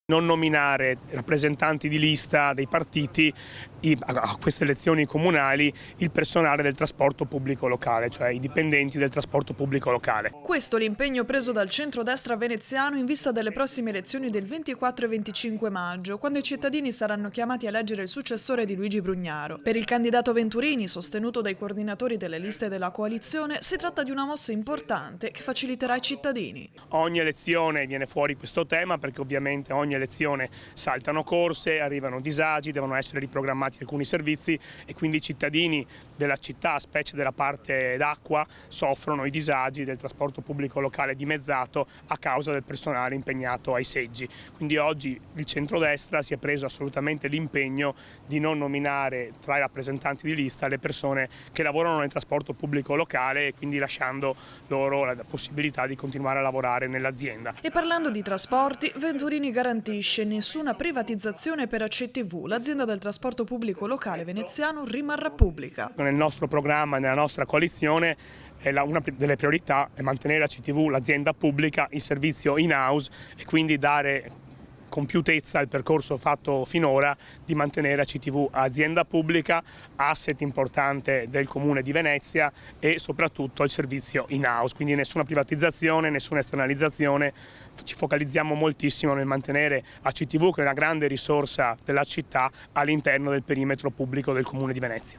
Non nominare rappresentanti di lista dei partiti a queste elezioni comunali il personale del trasporto pubblico locale, cioè i dipendenti del trasporto pubblico locale. Questo l'impegno preso dal centrodestra veneziano in vista delle prossime elezioni del 24 e 25 maggio, quando i cittadini saranno chiamati a eleggere il successore di Luigi Brugnaro. Per il candidato Venturini, sostenuto dai coordinatori delle liste della coalizione, si tratta di una mossa importante che faciliterà i cittadini. Ogni elezione viene fuori questo tema perché ovviamente ogni elezione saltano corse, arrivano disagi, devono essere riprogrammati alcuni servizi e quindi i cittadini della città, specie della parte d'acqua, soffrono i disagi del trasporto pubblico locale dimezzato a causa del personale impegnato ai seggi. Quindi oggi il centrodestra si è preso assolutamente l'impegno di non nominare tra i rappresentanti di lista le persone che lavorano nel trasporto pubblico locale e quindi lasciando loro la possibilità di continuare a lavorare nell'azienda. E parlando di trasporti, Venturini garantisce nessuna privatizzazione per ACTV, l'azienda del trasporto pubblico locale veneziano rimarrà pubblica. Nel nostro programma e nella nostra coalizione una delle priorità è mantenere ACTV l'azienda pubblica, il servizio in-house e quindi dare compiutezza al percorso fatto finora di mantenere ACTV azienda pubblica, asset importante del Comune di Venezia e soprattutto il servizio in-house, quindi nessuna privatizzazione, nessuna esternalizzazione. Ci focalizziamo moltissimo nel mantenere ACTV, che è una grande risorsa della città, all'interno del perimetro pubblico del Comune di Venezia.